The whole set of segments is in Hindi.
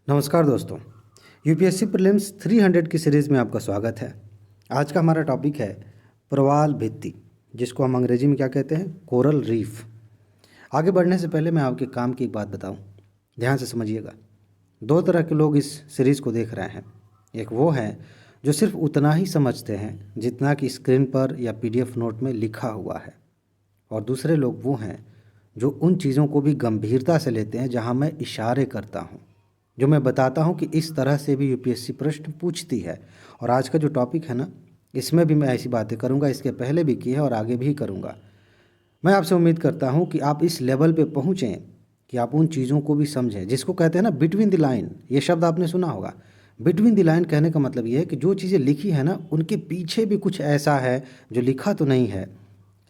नमस्कार दोस्तों। यूपीएससी प्रीलिम्स 300 की सीरीज़ में आपका स्वागत है। आज का हमारा टॉपिक है प्रवाल भित्ति, जिसको हम अंग्रेजी में क्या कहते हैं, कोरल रीफ। आगे बढ़ने से पहले मैं आपके काम की एक बात बताऊं, ध्यान से समझिएगा। दो तरह के लोग इस सीरीज़ को देख रहे हैं। एक वो हैं जो सिर्फ उतना ही समझते हैं जितना कि स्क्रीन पर या पीडीएफ नोट में लिखा हुआ है, और दूसरे लोग वो हैं जो उन चीज़ों को भी गंभीरता से लेते हैं जहां मैं इशारे करता हूं, जो मैं बताता हूं कि इस तरह से भी यूपीएससी प्रश्न पूछती है। और आज का जो टॉपिक है ना, इसमें भी मैं ऐसी बातें करूंगा, इसके पहले भी की है और आगे भी करूंगा। मैं आपसे उम्मीद करता हूं कि आप इस लेवल पे पहुंचें कि आप उन चीज़ों को भी समझें जिसको कहते हैं ना बिटवीन द लाइन। ये शब्द आपने सुना होगा। बिटवीन द लाइन कहने का मतलब ये है कि जो चीज़ें लिखी है ना, उनके पीछे भी कुछ ऐसा है जो लिखा तो नहीं है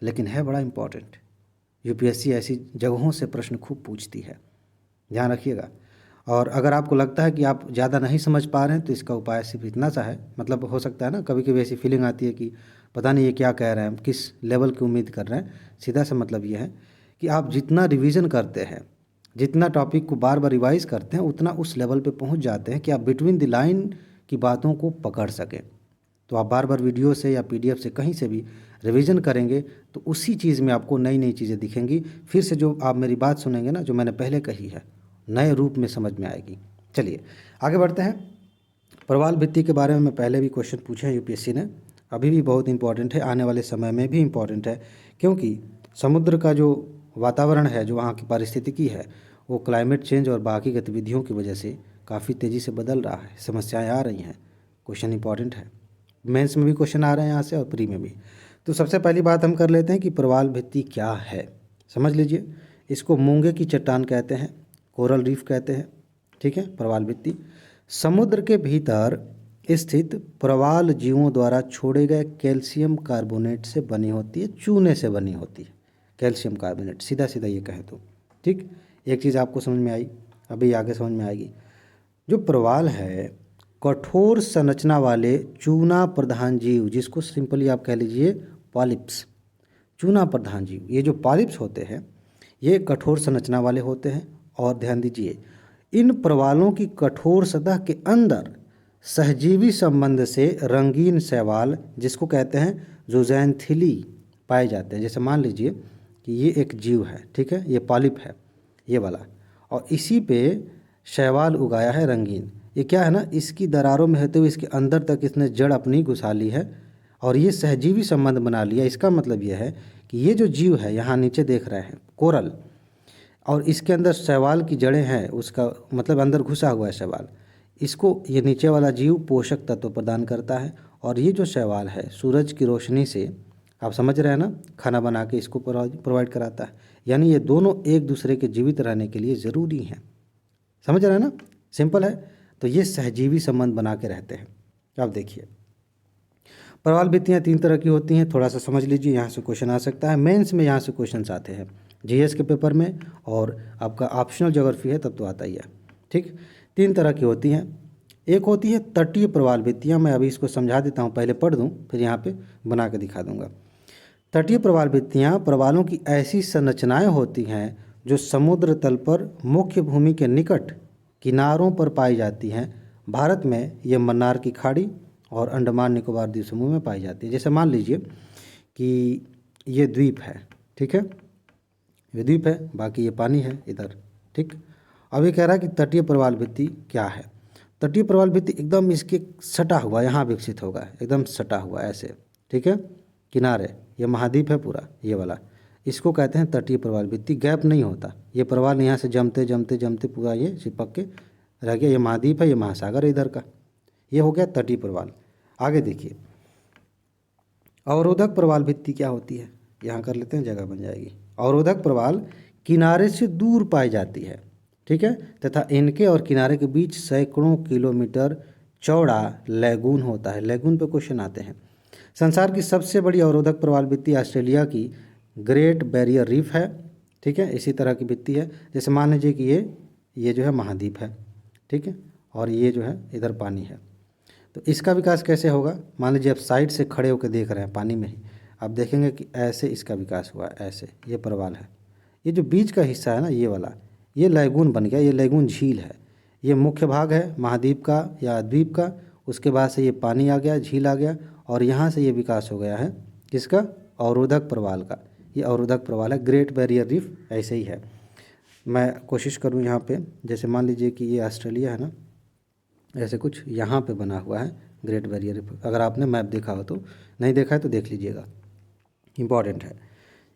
लेकिन है बड़ा इम्पॉर्टेंट। यूपीएससी ऐसी जगहों से प्रश्न खूब पूछती है, ध्यान रखिएगा। और अगर आपको लगता है कि आप ज़्यादा नहीं समझ पा रहे हैं तो इसका उपाय सिर्फ इतना सा है, मतलब हो सकता है ना कभी कभी ऐसी फीलिंग आती है कि पता नहीं ये क्या कह रहे हैं, किस लेवल की उम्मीद कर रहे हैं। सीधा सा मतलब ये है कि आप जितना रिवीजन करते हैं, जितना टॉपिक को बार बार रिवाइज करते हैं, उतना उस लेवल पे पहुंच जाते हैं कि आप बिटवीन द लाइन की बातों को पकड़ सकें। तो आप बार बार वीडियो से या पीडीएफ से कहीं से भी रिवीजन करेंगे तो उसी चीज़ में आपको नई नई चीज़ें दिखेंगी। फिर से जो आप मेरी बात सुनेंगे ना, जो मैंने पहले कही है, नए रूप में समझ में आएगी। चलिए आगे बढ़ते हैं। प्रवाल भित्ति के बारे में पहले भी क्वेश्चन पूछे हैं यूपीएससी ने, अभी भी बहुत इंपॉर्टेंट है, आने वाले समय में भी इम्पॉर्टेंट है, क्योंकि समुद्र का जो वातावरण है, जो वहाँ की पारिस्थितिकी है, वो क्लाइमेट चेंज और बाकी गतिविधियों की वजह से काफ़ी तेज़ी से बदल रहा है, समस्याएं आ रही हैं। क्वेश्चन इंपॉर्टेंट है, मेंस में भी क्वेश्चन आ रहे हैं यहाँ से और प्री में भी। तो सबसे पहली बात हम कर लेते हैं कि प्रवाल भित्ति क्या है। समझ लीजिए, इसको मूंगे की चट्टान कहते हैं, कोरल रीफ कहते हैं, ठीक है। प्रवाल भित्ति समुद्र के भीतर स्थित प्रवाल जीवों द्वारा छोड़े गए कैल्शियम कार्बोनेट से बनी होती है, चूने से बनी होती है, कैल्शियम कार्बोनेट, सीधा सीधा ये कहें तो। ठीक, एक चीज़ आपको समझ में आई, अभी आगे समझ में आएगी। जो प्रवाल है, कठोर संरचना वाले चूना प्रधान जीव, जिसको सिंपली आप कह लीजिए पॉलिप्स, चूना प्रधान जीव। ये जो पॉलिप्स होते हैं ये कठोर संरचना वाले होते हैं। और ध्यान दीजिए, इन प्रवालों की कठोर सतह के अंदर सहजीवी संबंध से रंगीन शैवाल, जिसको कहते हैं ज़ूज़ैंथिली, पाए जाते हैं। जैसे मान लीजिए कि ये एक जीव है, ठीक है, ये पॉलिप है ये वाला, और इसी पे शैवाल उगाया है रंगीन। ये क्या है ना, इसकी दरारों में होते हुए इसके अंदर तक इसने जड़ अपनी घुसा ली है और ये सहजीवी संबंध बना लिया। इसका मतलब यह है कि ये जो जीव है, यहाँ नीचे देख रहे हैं कोरल, और इसके अंदर शैवाल की जड़ें हैं, उसका मतलब अंदर घुसा हुआ है शैवाल। इसको ये नीचे वाला जीव पोषक तत्व प्रदान करता है, और ये जो शैवाल है सूरज की रोशनी से, आप समझ रहे हैं ना, खाना बना के इसको प्रोवाइड कराता है। यानी ये दोनों एक दूसरे के जीवित रहने के लिए ज़रूरी हैं। समझ रहे हैं ना, सिंपल है। तो ये सहजीवी संबंध बना के रहते हैं। अब देखिए, प्रवाल भित्तियाँ 3 तरह की होती हैं, थोड़ा सा समझ लीजिए, यहाँ से क्वेश्चन आ सकता है। मेंस में यहाँ से क्वेश्चन आते हैं, जीएस के पेपर में, और आपका ऑप्शनल ज्योग्राफी है तब तो आता ही है। ठीक, 3 तरह की होती हैं। एक होती है तटीय प्रवाल भित्तियाँ, मैं अभी इसको समझा देता हूँ, पहले पढ़ दूँ फिर यहाँ पे बना के दिखा दूँगा। तटीय प्रवाल भित्तियाँ प्रवालों की ऐसी संरचनाएँ होती हैं जो समुद्र तल पर मुख्य भूमि के निकट किनारों पर पाई जाती हैं। भारत में ये मन्नार की खाड़ी और अंडमान निकोबार द्वीप समूह में पाई जाती है। जैसे मान लीजिए कि ये द्वीप है, ठीक है, ये द्वीप है, बाकी ये पानी है इधर। ठीक, अब ये कह रहा है कि तटीय प्रवाल भित्ति क्या है। तटीय प्रवाल भित्ति एकदम इसके सटा हुआ यहाँ विकसित होगा, एकदम सटा हुआ ऐसे, ठीक है, किनारे, ये महाद्वीप है पूरा ये वाला, इसको कहते हैं तटीय प्रवाल भित्ति। गैप नहीं होता, ये प्रवाल यहाँ से जमते जमते जमते पूरा ये चिपक के रह गया। ये महाद्वीप है, ये महासागर है इधर का, ये हो गया तटीय प्रवाल। आगे देखिए, अवरोधक प्रवाल भित्ति क्या होती है, यहाँ कर लेते हैं, जगह बन जाएगी। अवरोधक प्रवाल किनारे से दूर पाई जाती है, ठीक है, तथा इनके और किनारे के बीच सैकड़ों किलोमीटर चौड़ा लैगून होता है। लैगून पे क्वेश्चन आते हैं। संसार की सबसे बड़ी अवरोधक प्रवाल भित्ति ऑस्ट्रेलिया की ग्रेट बैरियर रीफ है, ठीक है, इसी तरह की भित्ति है। जैसे मान लीजिए कि ये जो है महाद्वीप है, ठीक है, और ये जो है इधर पानी है। तो इसका विकास कैसे होगा, मान लीजिए आप साइड से खड़े होकर देख रहे हैं पानी में ही, आप देखेंगे कि ऐसे इसका विकास हुआ है, ऐसे ये प्रवाल है। ये जो बीच का हिस्सा है ना, ये वाला, ये लैगून बन गया, ये लैगून झील है। ये मुख्य भाग है महाद्वीप का या द्वीप का, उसके बाद से ये पानी आ गया, झील आ गया, और यहाँ से ये विकास हो गया है किसका, अवरोधक प्रवाल का। ये अवरोधक प्रवाल है, ग्रेट बैरियर रीफ ऐसे ही है। मैं कोशिश करूँ यहाँ पे, जैसे मान लीजिए कि ये ऑस्ट्रेलिया है ना, ऐसे कुछ यहाँ पे बना हुआ है ग्रेट बैरियर रीफ। अगर आपने मैप देखा हो तो, नहीं देखा है तो देख लीजिएगा, इम्पॉर्टेंट है।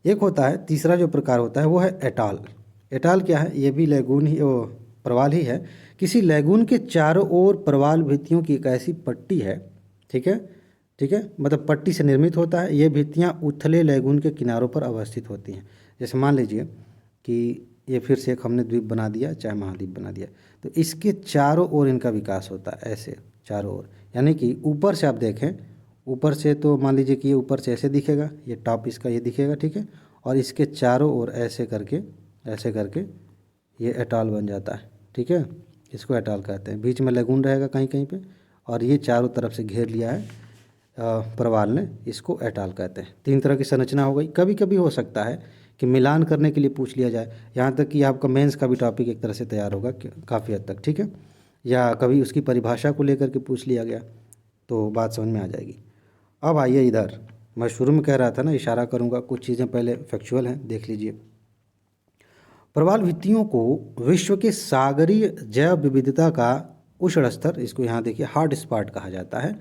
एक होता है, तीसरा जो प्रकार होता है वो है एटाल। एटाल क्या है, ये भी लैगून ही, वो प्रवाल ही है। किसी लैगून के चारों ओर प्रवाल भित्तियों की एक ऐसी पट्टी है, ठीक है, ठीक है, मतलब पट्टी से निर्मित होता है। ये भित्तियाँ उथले लैगून के किनारों पर अवस्थित होती हैं। जैसे मान लीजिए कि ये फिर से एक हमने द्वीप बना दिया, चाहे महाद्वीप बना दिया, तो इसके चारों ओर इनका विकास होता है, ऐसे चारों ओर। यानी कि ऊपर से आप देखें, ऊपर से तो मान लीजिए कि ये ऊपर से ऐसे दिखेगा, ये टॉप इसका ये दिखेगा, ठीक है, और इसके चारों ओर ऐसे करके ये एटाल बन जाता है, ठीक है, इसको एटाल कहते हैं। बीच में लगून रहेगा कहीं कहीं पे, और ये चारों तरफ से घेर लिया है प्रवाल ने, इसको एटाल कहते हैं। 3 तरह की संरचना हो गई। कभी कभी हो सकता है कि मिलान करने के लिए पूछ लिया जाए, यहाँ तक कि आपका मेंस का भी टॉपिक एक तरह से तैयार होगा काफ़ी हद तक, ठीक है, या कभी उसकी परिभाषा को लेकर के पूछ लिया गया तो बात समझ में आ जाएगी। अब आइए इधर, मैं शुरू में कह रहा था ना इशारा करूँगा, कुछ चीज़ें पहले फैक्चुअल हैं, देख लीजिए। प्रवाल भित्तियों को विश्व के सागरीय जैव विविधता का उष्ण स्तर, इसको यहाँ देखिए हॉट स्पॉट कहा जाता है।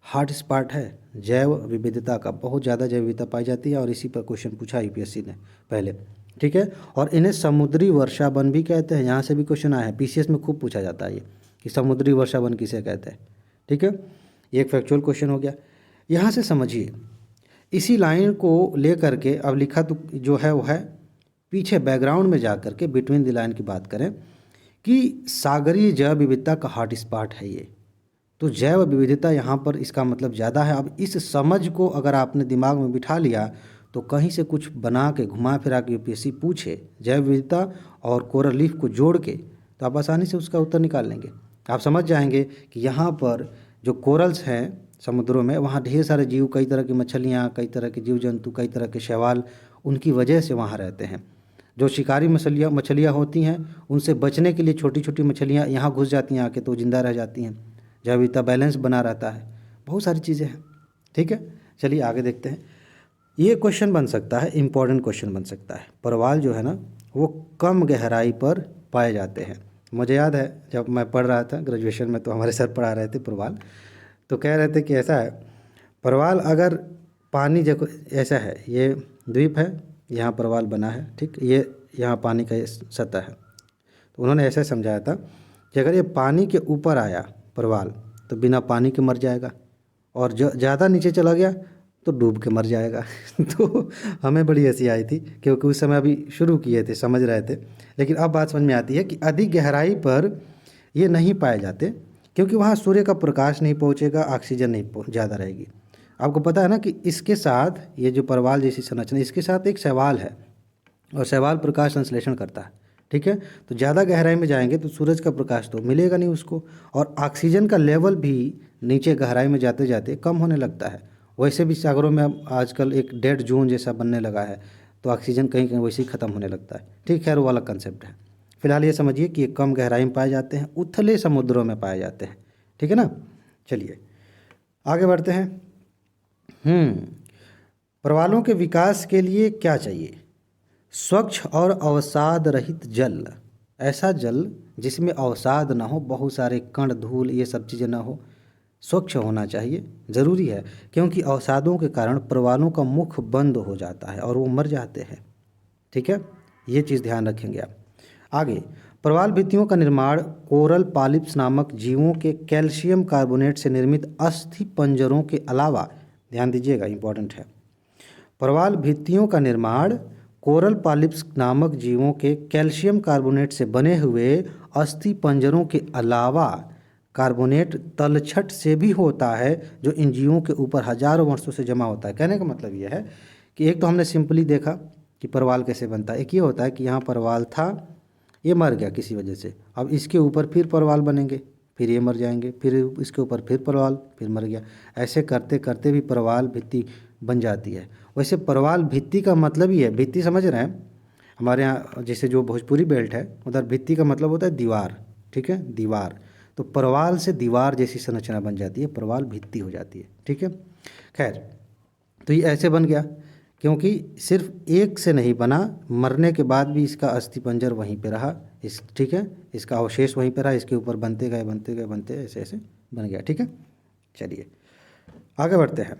हॉट स्पॉट है जैव विविधता का, बहुत ज़्यादा जैव विविधता पाई जाती है, और इसी पर क्वेश्चन पूछा यूपीएससी ने पहले, ठीक है। और इन्हें समुद्री वर्षा वन भी कहते हैं, यहाँ से भी क्वेश्चन आया है, पीसीएस में खूब पूछा जाता है ये कि समुद्री वर्षा वन किसे कहते हैं, ठीक है। ये एक फैक्चुअल क्वेश्चन हो गया। यहाँ से समझिए, इसी लाइन को लेकर के अब लिखा तो जो है वो है, पीछे बैकग्राउंड में जा कर के बिटवीन द लाइन की बात करें कि सागरीय जैव विविधता का हॉट स्पॉट है ये, तो जैव विविधता यहाँ पर इसका मतलब ज़्यादा है। अब इस समझ को अगर आपने दिमाग में बिठा लिया तो कहीं से कुछ बना के घुमा फिरा के यूपीएससी पूछे जैव विविधता और कोरल रीफ को जोड़ के, तो आप आसानी से उसका उत्तर निकाल लेंगे। आप समझ जाएंगे कि यहाँ पर जो कोरल्स हैं समुद्रों में, वहाँ ढेर सारे जीव, कई तरह की मछलियाँ, कई तरह के जीव जंतु, कई तरह के शैवाल उनकी वजह से वहाँ रहते हैं। जो शिकारी मछलियाँ होती हैं, उनसे बचने के लिए छोटी छोटी मछलियाँ यहाँ घुस जाती हैं आके, तो जिंदा रह जाती हैं, जैव विविधता बैलेंस बना रहता है। बहुत सारी चीज़ें हैं, ठीक है। चलिए आगे देखते हैं। ये क्वेश्चन बन सकता है, इम्पॉर्टेंट क्वेश्चन बन सकता है। प्रवाल जो है ना वो कम गहराई पर पाए जाते हैं। मुझे याद है जब मैं पढ़ रहा था ग्रेजुएशन में, तो हमारे सर पढ़ा रहे थे प्रवाल, तो कह रहे थे कि ऐसा है, प्रवाल अगर पानी जब ऐसा है, ये द्वीप है, यहाँ प्रवाल बना है, ठीक, ये यहाँ पानी का सतह है, तो उन्होंने ऐसे समझाया था कि अगर ये पानी के ऊपर आया प्रवाल तो बिना पानी के मर जाएगा, और जो ज़्यादा नीचे चला गया तो डूब के मर जाएगा। तो हमें बड़ी हंसी आई थी, क्योंकि उस समय अभी शुरू किए थे, समझ रहे थे, लेकिन अब बात समझ में आती है कि अधिक गहराई पर ये नहीं पाए जाते, क्योंकि वहाँ सूर्य का प्रकाश नहीं पहुँचेगा, ऑक्सीजन नहीं ज़्यादा रहेगी। आपको पता है ना कि इसके साथ ये जो प्रवाल जैसी संरचना, इसके साथ एक शैवाल है, और शैवाल प्रकाश संश्लेषण करता है, ठीक है। तो ज़्यादा गहराई में जाएंगे तो सूरज का प्रकाश तो मिलेगा नहीं उसको, और ऑक्सीजन का लेवल भी नीचे गहराई में जाते जाते कम होने लगता है। वैसे भी सागरों में अब आजकल एक डेड जोन जैसा बनने लगा है, तो ऑक्सीजन कहीं कहीं वैसे ही ख़त्म होने लगता है, ठीक है। वो वाला कंसेप्ट है। फिलहाल ये समझिए कि ये कम गहराई में पाए जाते हैं, उथले समुद्रों में पाए जाते हैं, ठीक है ना। चलिए आगे बढ़ते हैं। प्रवालों के विकास के लिए क्या चाहिए? स्वच्छ और अवसाद रहित जल, ऐसा जल जिसमें अवसाद ना हो, बहुत सारे कण धूल ये सब चीज़ें ना हो, स्वच्छ होना चाहिए, ज़रूरी है, क्योंकि अवसादों के कारण प्रवालों का मुख बंद हो जाता है और वो मर जाते हैं, ठीक है। ये चीज़ ध्यान रखेंगे आप। आगे, प्रवाल भित्तियों का निर्माण कोरल पॉलिप्स नामक जीवों के कैल्शियम कार्बोनेट से निर्मित अस्थि पंजरों के अलावा, ध्यान दीजिएगा, इंपॉर्टेंट है, प्रवाल भित्तियों का निर्माण कोरल पॉलिप्स नामक जीवों के कैल्शियम कार्बोनेट से बने हुए अस्थि पंजरों के अलावा कार्बोनेट तलछट से भी होता है, जो इन जीवों के ऊपर हजारों वर्षों से जमा होता है। कहने का मतलब यह है कि एक तो हमने सिंपली देखा कि प्रवाल कैसे बनता है, एक ये होता है कि यहाँ प्रवाल था, ये मर गया किसी वजह से, अब इसके ऊपर फिर प्रवाल बनेंगे, फिर ये मर जाएंगे, फिर इसके ऊपर फिर प्रवाल, फिर मर गया, ऐसे करते करते भी प्रवाल भित्ति बन जाती है। वैसे प्रवाल भित्ति का मतलब ही है, भित्ति समझ रहे हैं, हमारे यहाँ जैसे जो भोजपुरी बेल्ट है उधर भित्ति का मतलब होता है दीवार, ठीक है, दीवार। तो प्रवाल से दीवार जैसी संरचना बन जाती है, प्रवाल भित्ति हो जाती है, ठीक है। खैर, तो ये ऐसे बन गया क्योंकि सिर्फ एक से नहीं बना, मरने के बाद भी इसका अस्थिपंजर वहीं पे रहा, ठीक है, इसका अवशेष वहीं पे रहा, इसके ऊपर बनते गए बनते गए बनते ऐसे ऐसे बन गया, ठीक है। चलिए आगे बढ़ते हैं।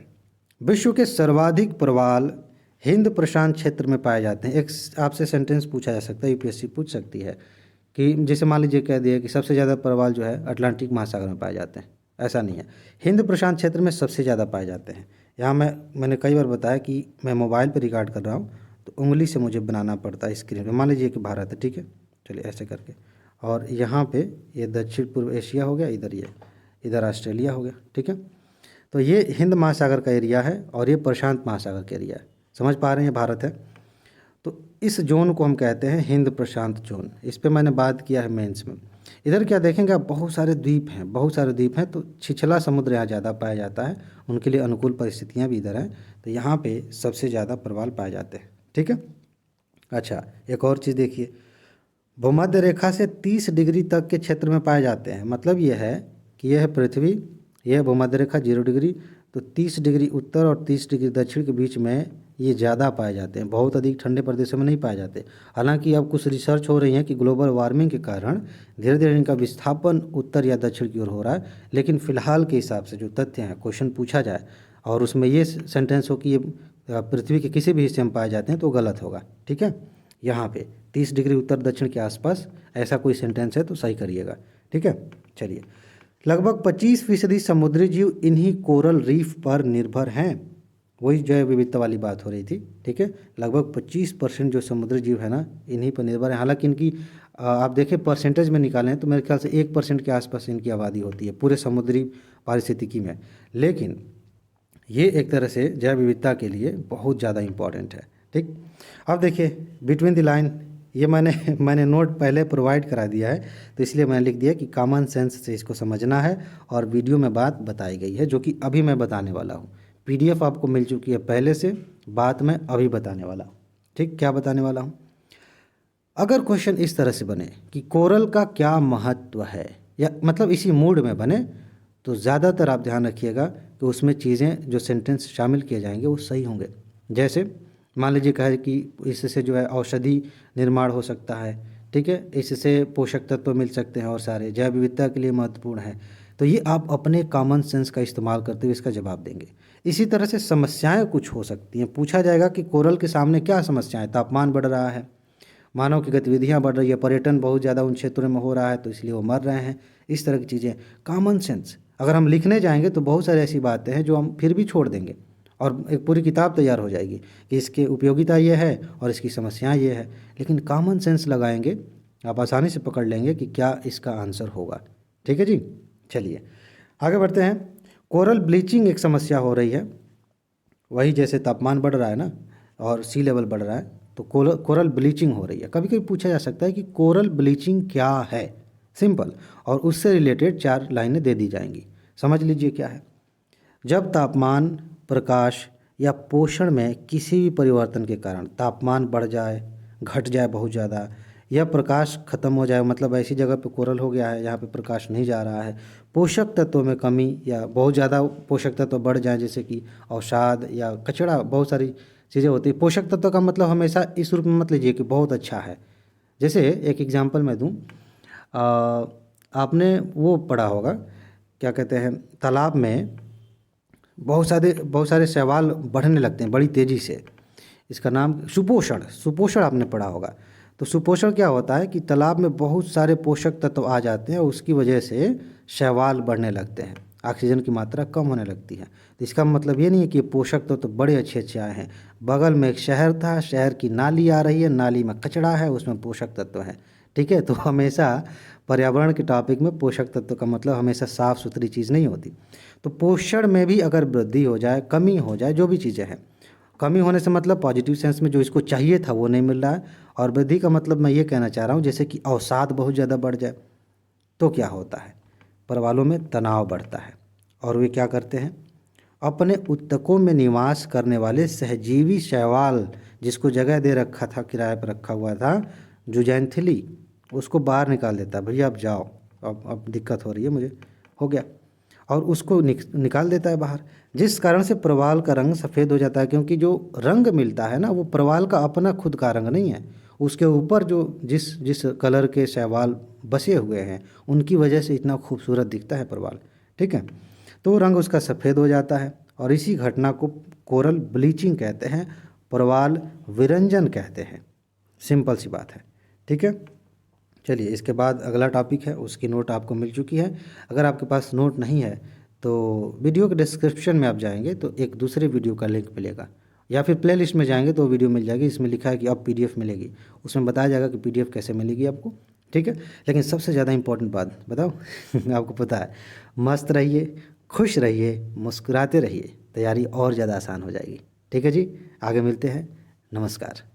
विश्व के सर्वाधिक प्रवाल हिंद प्रशांत क्षेत्र में पाए जाते हैं। एक आपसे सेंटेंस पूछा जा सकता है, यूपीएससी पूछ सकती है कि जैसे मान लीजिए कह दिया कि सबसे ज़्यादा प्रवाल जो है अटलांटिक महासागर में पाए जाते हैं। ऐसा नहीं है, हिंद प्रशांत क्षेत्र में सबसे ज़्यादा पाए जाते हैं। यहाँ मैंने कई बार बताया कि मैं मोबाइल पर रिकॉर्ड कर रहा हूँ तो उंगली से मुझे बनाना पड़ता है स्क्रीन पे। मान लीजिए कि भारत है, ठीक है, चलिए ऐसे करके, और यहाँ पे ये दक्षिण पूर्व एशिया हो गया, इधर ऑस्ट्रेलिया हो गया, ठीक है। तो ये हिंद महासागर का एरिया है और ये प्रशांत महासागर का एरिया है। समझ पा रहे हैं, भारत है। तो इस जोन को हम कहते हैं हिंद प्रशांत जोन। इस पे मैंने बात किया है मेंस में। इधर क्या देखेंगे आप, बहुत सारे द्वीप हैं, तो छिछला समुद्र यहाँ ज़्यादा पाया जाता है, उनके लिए अनुकूल परिस्थितियाँ भी इधर हैं, तो यहाँ पे सबसे ज़्यादा प्रवाल पाए जाते हैं, ठीक है। अच्छा, एक और चीज़ देखिए, भूमध्य रेखा से 30 डिग्री तक के क्षेत्र में पाए जाते हैं। मतलब ये है कि यह है पृथ्वी, यह है भूमध्य रेखा 0 डिग्री, तो 30 डिग्री उत्तर और 30 डिग्री दक्षिण के बीच में ये ज़्यादा पाए जाते हैं। बहुत अधिक ठंडे प्रदेशों में नहीं पाए जाते। हालांकि अब कुछ रिसर्च हो रही है कि ग्लोबल वार्मिंग के कारण धीरे धीरे इनका विस्थापन उत्तर या दक्षिण की ओर हो रहा है, लेकिन फ़िलहाल के हिसाब से जो तथ्य हैं, क्वेश्चन पूछा जाए और उसमें ये सेंटेंस हो कि ये पृथ्वी के किसी भी हिस्से में पाए जाते हैं तो गलत होगा, ठीक है। यहाँ पे 30 डिग्री उत्तर दक्षिण के आसपास ऐसा कोई सेंटेंस है तो सही करिएगा, ठीक है। चलिए, लगभग 25% समुद्री जीव इन्हीं कोरल रीफ पर निर्भर हैं। वही जैव विविधता वाली बात हो रही थी, ठीक है। लगभग 25% जो समुद्री जीव है ना, इन्हीं पर निर्भर है। हालांकि इनकी आप देखें परसेंटेज में निकालें तो मेरे ख्याल से 1% के आसपास इनकी आबादी होती है पूरे समुद्री पारिस्थितिकी में, लेकिन ये एक तरह से जैव विविधता के लिए बहुत ज़्यादा इम्पॉर्टेंट है, ठीक। अब देखिए बिटवीन द लाइन, ये मैंने नोट पहले प्रोवाइड करा दिया है, तो इसलिए मैंने लिख दिया कि कॉमन सेंस से इसको समझना है, और वीडियो में बात बताई गई है जो कि अभी मैं बताने वाला हूँ। पीडीएफ आपको मिल चुकी है पहले से, बात मैं अभी बताने वाला हूँ, ठीक। क्या बताने वाला हूँ, अगर क्वेश्चन इस तरह से बने कि कोरल का क्या महत्व है, या मतलब इसी मूड में बने, तो ज़्यादातर आप ध्यान रखिएगा कि उसमें चीज़ें जो सेंटेंस शामिल किए जाएंगे वो सही होंगे। जैसे मान लीजिए कहे कि इससे जो है औषधि निर्माण हो सकता है, ठीक है, इससे पोषक तत्व मिल सकते हैं और सारे जैव विविधता के लिए महत्वपूर्ण है, तो ये आप अपने कॉमन सेंस का इस्तेमाल करते हुए इसका जवाब देंगे। इसी तरह से समस्याएं कुछ हो सकती हैं, पूछा जाएगा कि कोरल के सामने क्या समस्याएं, तापमान बढ़ रहा है, मानव की गतिविधियां बढ़ रही है, पर्यटन बहुत ज़्यादा उन क्षेत्रों में हो रहा है तो इसलिए वो मर रहे हैं, इस तरह की चीज़ें। कॉमन सेंस अगर हम लिखने जाएंगे तो बहुत सारी ऐसी बातें हैं जो हम फिर भी छोड़ देंगे और एक पूरी किताब तैयार हो जाएगी कि इसकी उपयोगिता ये है और इसकी समस्याएं ये है, लेकिन कॉमन सेंस लगाएंगे आप आसानी से पकड़ लेंगे कि क्या इसका आंसर होगा, ठीक है जी। चलिए आगे बढ़ते हैं। कोरल ब्लीचिंग एक समस्या हो रही है, वही जैसे तापमान बढ़ रहा है ना और सी लेवल बढ़ रहा है, तो कोरल ब्लीचिंग हो रही है। कभी कभी पूछा जा सकता है कि कोरल ब्लीचिंग क्या है, सिंपल, और उससे रिलेटेड 4 लाइनें दे दी जाएंगी। समझ लीजिए क्या है। जब तापमान, प्रकाश या पोषण में किसी भी परिवर्तन के कारण तापमान बढ़ जाए, घट जाए बहुत ज़्यादा, या प्रकाश खत्म हो जाए, मतलब ऐसी जगह पे कोरल हो गया है जहाँ पे प्रकाश नहीं जा रहा है, पोषक तत्वों में कमी या बहुत ज़्यादा पोषक तत्व बढ़ जाए, जैसे कि अवसाद या कचरा, बहुत सारी चीज़ें होती है। पोषक तत्व का मतलब हमेशा इस रूप में मत लीजिए कि बहुत अच्छा है। जैसे एक एग्जांपल मैं दूं, आपने वो पढ़ा होगा, क्या कहते हैं, तालाब में बहुत सारे शैवाल बढ़ने लगते हैं बड़ी तेज़ी से, इसका नाम सुपोषण आपने पढ़ा होगा। तो सुपोषण क्या होता है कि तालाब में बहुत सारे पोषक तत्व आ जाते हैं, उसकी वजह से शैवाल बढ़ने लगते हैं, ऑक्सीजन की मात्रा कम होने लगती है। तो इसका मतलब ये नहीं है कि पोषक तत्व बड़े अच्छे अच्छे आए हैं। बगल में एक शहर था, शहर की नाली आ रही है, नाली में कचरा है, उसमें पोषक तत्व है, ठीक है। तो हमेशा पर्यावरण के टॉपिक में पोषक तत्व का मतलब हमेशा साफ़ सुथरी चीज़ नहीं होती। तो पोषण में भी अगर वृद्धि हो जाए, कमी हो जाए, जो भी चीज़ें हैं, कमी होने से मतलब पॉजिटिव सेंस में जो इसको चाहिए था वो नहीं मिल रहा है, और वृद्धि का मतलब मैं ये कहना चाह रहा हूँ जैसे कि अवसाद बहुत ज़्यादा बढ़ जाए तो क्या होता है, प्रवालों में तनाव बढ़ता है, और वे क्या करते हैं, अपने उत्तकों में निवास करने वाले सहजीवी शैवाल, जिसको जगह दे रखा था, किराए पर रखा हुआ था, जुजैंथिली, उसको बाहर निकाल देता है, भैया आप जाओ, अब दिक्कत हो रही है मुझे, हो गया, और उसको निकाल देता है बाहर, जिस कारण से प्रवाल का रंग सफ़ेद हो जाता है। क्योंकि जो रंग मिलता है ना, वो प्रवाल का अपना खुद का रंग नहीं है, उसके ऊपर जो जिस जिस कलर के शैवाल बसे हुए हैं उनकी वजह से इतना खूबसूरत दिखता है प्रवाल। ठीक है, तो वो रंग उसका सफ़ेद हो जाता है, और इसी घटना को कोरल ब्लीचिंग कहते हैं, प्रवाल विरंजन कहते हैं। सिंपल सी बात है। ठीक है, चलिए इसके बाद अगला टॉपिक है, उसकी नोट आपको मिल चुकी है। अगर आपके पास नोट नहीं है तो वीडियो के डिस्क्रिप्शन में आप जाएंगे तो एक दूसरे वीडियो का लिंक मिलेगा, या फिर प्ले लिस्ट में जाएंगे तो वीडियो मिल जाएगी, इसमें लिखा है कि अब पीडीएफ मिलेगी, उसमें बताया जाएगा कि पीडीएफ कैसे मिलेगी आपको। ठीक है, लेकिन सबसे ज़्यादा इंपॉर्टेंट बात बताओ आपको पता है, मस्त रहिए, खुश रहिए, मुस्कुराते रहिए, तैयारी और ज़्यादा आसान हो जाएगी। ठीक है जी, आगे मिलते हैं, नमस्कार।